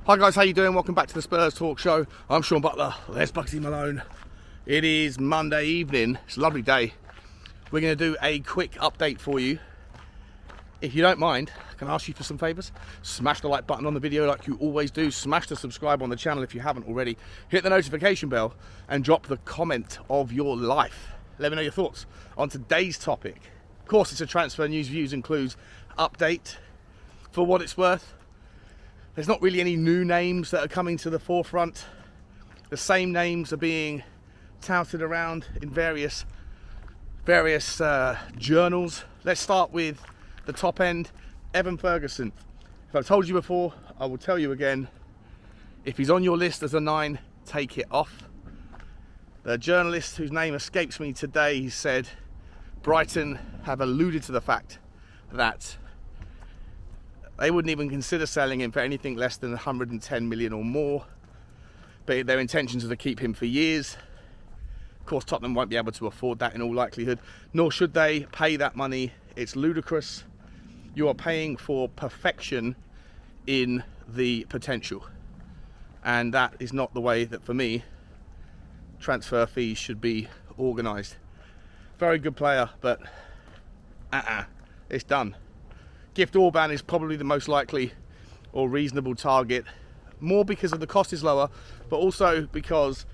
Hi guys, how you doing? Welcome back to the Spurs Talk Show. I'm Sean Butler, there's Bugsy Malone. It is Monday evening, it's a lovely day. We're going to do a quick update for you. If you don't mind, can I ask you for some favours? Smash the like button on the video like you always do. Smash the subscribe on the channel if you haven't already. Hit the notification bell and drop the comment of your life. Let me know your thoughts on today's topic. Of course, it's a transfer news, views and clues update. For what it's worth, there's not really any new names that are coming to the forefront. The same names are being touted around in various journals. Let's start with the top end, Evan Ferguson. If I've told you before, I will tell you again. If he's on your list as a 9, take it off. The journalist whose name escapes me today, he said Brighton have alluded to the fact that they wouldn't even consider selling him for anything less than 110 million or more. But their intentions are to keep him for years. Of course, Tottenham won't be able to afford that in all likelihood, nor should they pay that money. It's ludicrous. You are paying for perfection in the potential. And that is not the way that, for me, transfer fees should be organised. Very good player, but it's done. Gift Orban is probably the most likely or reasonable target, more because of the cost is lower, but also because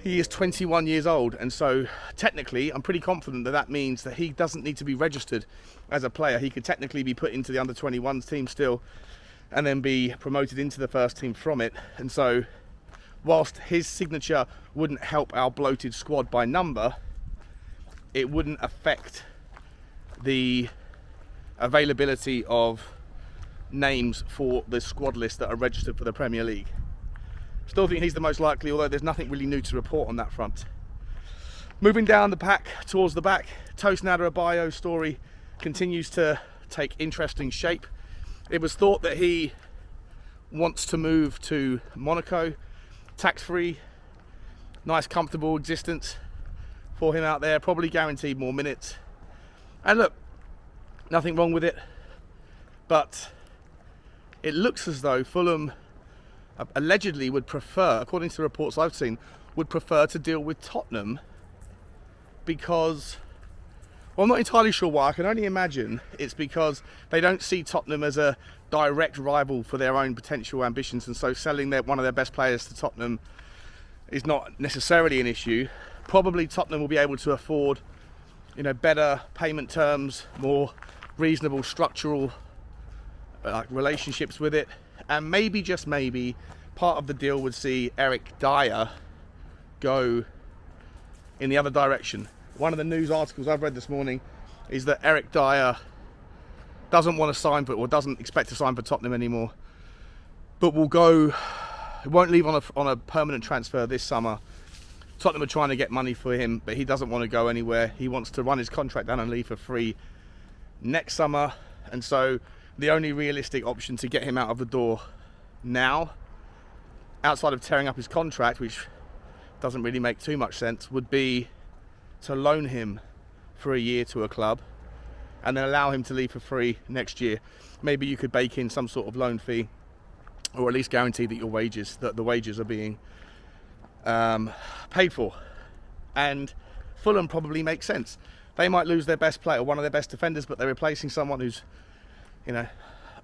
he is 21 years old, and so technically I'm pretty confident that that means that he doesn't need to be registered as a player. He could technically be put into the under-21s team still and then be promoted into the first team from it. And so whilst his signature wouldn't help our bloated squad by number, it wouldn't affect the availability of names for the squad list that are registered for the Premier League. Still think he's the most likely, although there's nothing really new to report on that front. Moving down the pack towards the back, Tosin Adarabioyo's story continues to take interesting shape. It was thought that he wants to move to Monaco, tax-free, nice comfortable existence for him out there, probably guaranteed more minutes. And look, nothing wrong with it, but it looks as though Fulham allegedly would prefer, according to the reports I've seen, would prefer to deal with Tottenham because, well, I'm not entirely sure why. I can only imagine it's because they don't see Tottenham as a direct rival for their own potential ambitions, and so selling one of their best players to Tottenham is not necessarily an issue. Probably Tottenham will be able to afford, better payment terms, more reasonable structural relationships with it, and maybe, just maybe, part of the deal would see Eric Dyer go in the other direction. One of the news articles I've read this morning is that Eric Dyer doesn't want to sign for, or doesn't expect to sign for Tottenham anymore, but will go. He won't leave on a permanent transfer this summer. Tottenham are trying to get money for him, but he doesn't want to go anywhere. He wants to run his contract down and leave for free next summer, and so the only realistic option to get him out of the door now, outside of tearing up his contract, which doesn't really make too much sense, would be to loan him for a year to a club and then allow him to leave for free next year. Maybe you could bake in some sort of loan fee, or at least guarantee that the wages are being paid for. And Fulham probably makes sense. They might lose their best player, one of their best defenders, but they're replacing someone who's,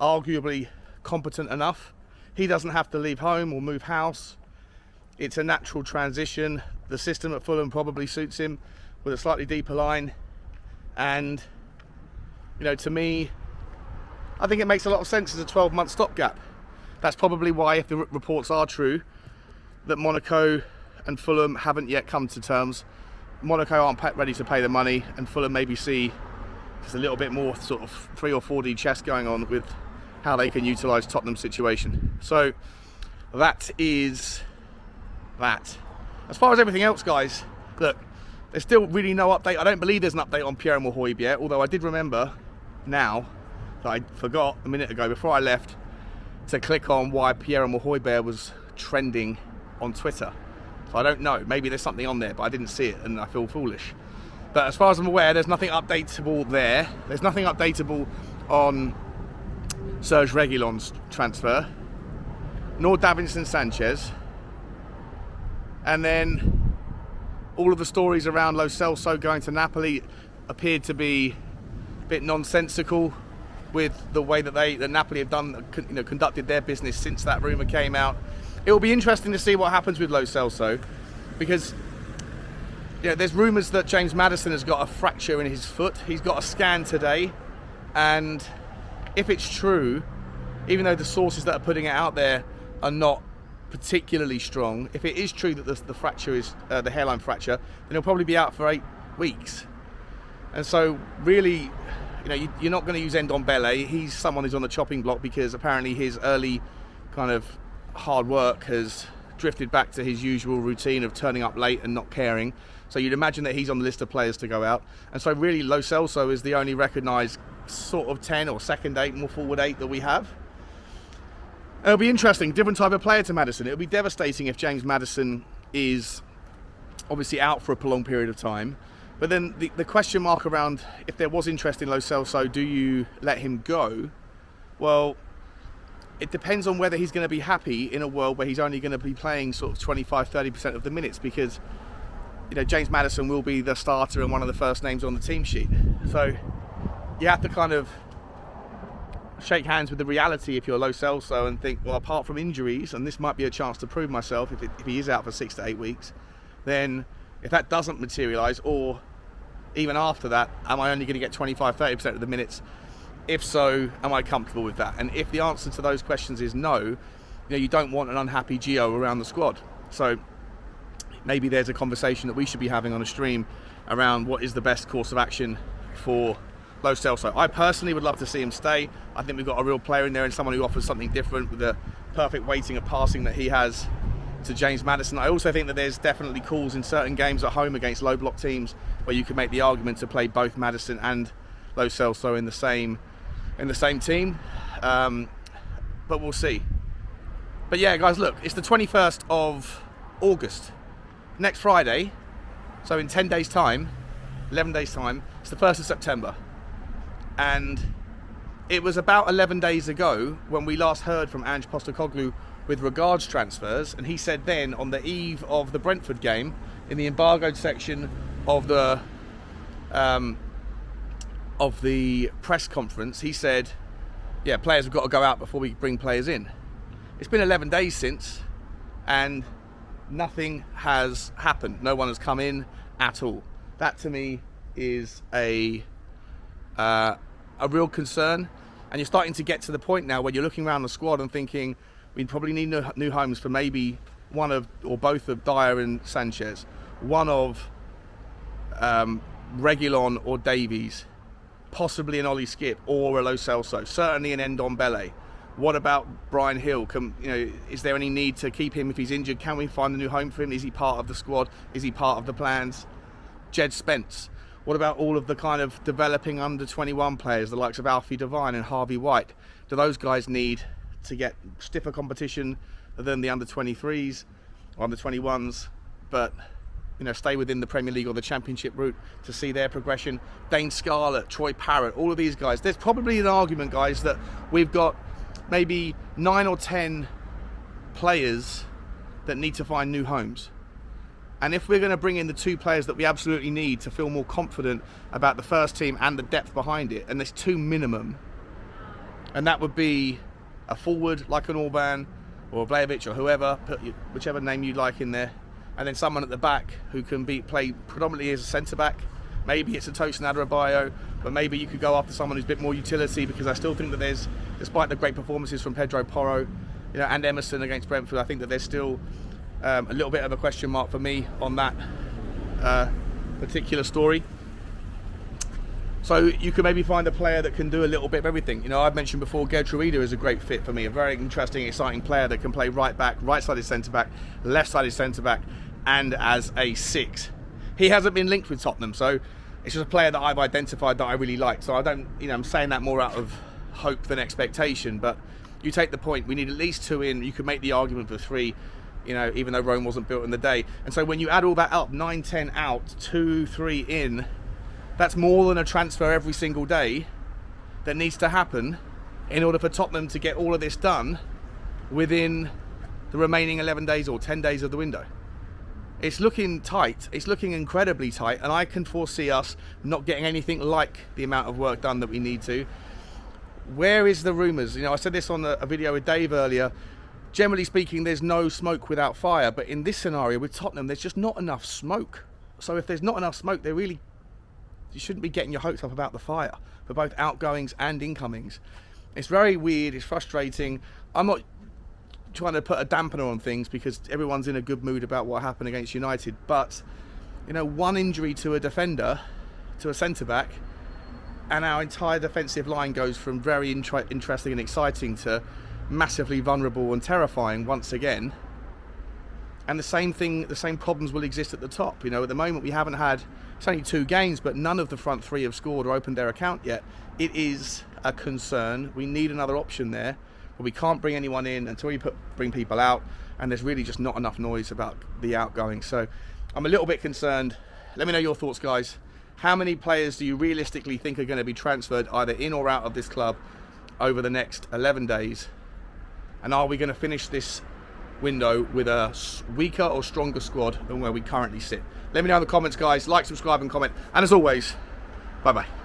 arguably competent enough. He doesn't have to leave home or move house. It's a natural transition. The system at Fulham probably suits him, with a slightly deeper line. And, to me, I think it makes a lot of sense as a 12-month stopgap. That's probably why, if the reports are true, that Monaco and Fulham haven't yet come to terms. Monaco aren't ready to pay the money, and Fulham maybe see just a little bit more sort of 3 or 4D chess going on with how they can utilise Tottenham's situation. So that is that. As far as everything else, guys, look, there's still really no update. I don't believe there's an update on Pierre-Emile Højbjerg, although I did remember now that I forgot a minute ago before I left to click on why Pierre-Emile Højbjerg was trending on Twitter. So I don't know, maybe there's something on there, but I didn't see it and I feel foolish. But as far as I'm aware, there's nothing updatable there. There's nothing updatable on Serge Reguilon's transfer. nor Davinson Sanchez. And then all of the stories around Lo Celso going to Napoli appeared to be a bit nonsensical with the way that Napoli have conducted their business since that rumour came out. It will be interesting to see what happens with Lo Celso, because there's rumours that James Maddison has got a fracture in his foot. He's got a scan today, and if it's true, even though the sources that are putting it out there are not particularly strong, if it is true that the fracture is the hairline fracture, then he'll probably be out for 8 weeks. And so really, you're not going to use Ndombele. He's someone who's on the chopping block because apparently his early kind of hard work has drifted back to his usual routine of turning up late and not caring. So you'd imagine that he's on the list of players to go out. And so really Lo Celso is the only recognised sort of 10 or second 8, more forward 8 that we have. It'll be interesting, different type of player to Maddison. It'll be devastating if James Maddison is obviously out for a prolonged period of time. But then the question mark around if there was interest in Lo Celso, do you let him go? Well, it depends on whether he's going to be happy in a world where he's only going to be playing sort of 25-30% of the minutes, because James Maddison will be the starter and one of the first names on the team sheet. So you have to kind of shake hands with the reality if you're Lo Celso and think, well, apart from injuries, and this might be a chance to prove myself if he is out for 6 to 8 weeks, then if that doesn't materialise, or even after that, am I only going to get 25-30% of the minutes? If so, am I comfortable with that? And if the answer to those questions is no, you don't want an unhappy Gio around the squad. So maybe there's a conversation that we should be having on a stream around what is the best course of action for Lo Celso. I personally would love to see him stay. I think we've got a real player in there and someone who offers something different with the perfect weighting of passing that he has to James Maddison. I also think that there's definitely calls in certain games at home against low block teams where you could make the argument to play both Maddison and Lo Celso in the same team. But we'll see. But yeah, guys, look, it's the 21st of August. Next Friday, so in 10 days' time, 11 days' time, it's the 1st of September. And it was about 11 days ago when we last heard from Ange Postecoglou with regards transfers, and he said then on the eve of the Brentford game, in the embargoed section of the press conference, he said, yeah, players have got to go out before we bring players in. It's been 11 days since, and nothing has happened. No one has come in at all. That to me is a real concern, and you're starting to get to the point now where you're looking around the squad and thinking we probably need new homes for maybe one of or both of Dyer and Sanchez, one of Reguilon or Davies, possibly an Ollie Skip or a Lo Celso, certainly an Ndombele. What about Brian Hill? Is there any need to keep him if he's injured? Can we find a new home for him? Is he part of the squad? Is he part of the plans? Jed Spence. What about all of the kind of developing under 21 players, the likes of Alfie Devine and Harvey White? Do those guys need to get stiffer competition than the under 23s or under 21s, but stay within the Premier League or the Championship route to see their progression? Dane Scarlett, Troy Parrott, all of these guys. There's probably an argument, guys, that we've got maybe 9 or 10 players that need to find new homes. And if we're going to bring in the 2 players that we absolutely need to feel more confident about the first team and the depth behind it, and there's 2 minimum, and that would be a forward like an Orban or a Vlahovic or whoever, put whichever name you like in there, and then someone at the back who can play predominantly as a centre-back. Maybe it's a Tosin Adarabioyo, but maybe you could go after someone who's a bit more utility, because I still think that there's, despite the great performances from Pedro Porro, and Emerson against Brentford, I think that there's still a little bit of a question mark for me on that particular story. So you could maybe find a player that can do a little bit of everything. I've mentioned before, Gertruida is a great fit for me, a very interesting, exciting player that can play right back, right-sided centre-back, left-sided centre-back, and as a 6. He hasn't been linked with Tottenham, so it's just a player that I've identified that I really like. So I don't, I'm saying that more out of hope than expectation, but you take the point. We need at least 2 in. You could make the argument for 3, even though Rome wasn't built in the day. And so when you add all that up, 9, 10 out, 2, 3 in, that's more than a transfer every single day that needs to happen in order for Tottenham to get all of this done within the remaining 11 days or 10 days of the window. It's looking tight, it's looking incredibly tight, and I can foresee us not getting anything like the amount of work done that we need to. Where is the rumours? You know, I said this on a video with Dave earlier. Generally speaking, there's no smoke without fire, but in this scenario with Tottenham, there's just not enough smoke. So if there's not enough smoke, you shouldn't be getting your hopes up about the fire for both outgoings and incomings. It's very weird, it's frustrating. I'm not trying to put a dampener on things because everyone's in a good mood about what happened against United, but you know, one injury to a defender, to a centre-back, and our entire defensive line goes from very interesting and exciting to massively vulnerable and terrifying once again. And the same problems will exist at the top. You know, at the moment we haven't had, it's only 2 games, but none of the front 3 have scored or opened their account yet. It is a concern. We need another option there, but we can't bring anyone in until we bring people out, and there's really just not enough noise about the outgoing. So I'm a little bit concerned. Let me know your thoughts, guys. How many players do you realistically think are going to be transferred either in or out of this club over the next 11 days? And are we going to finish this window with a weaker or stronger squad than where we currently sit? Let me know in the comments, guys. Like, subscribe and comment, and as always, bye bye.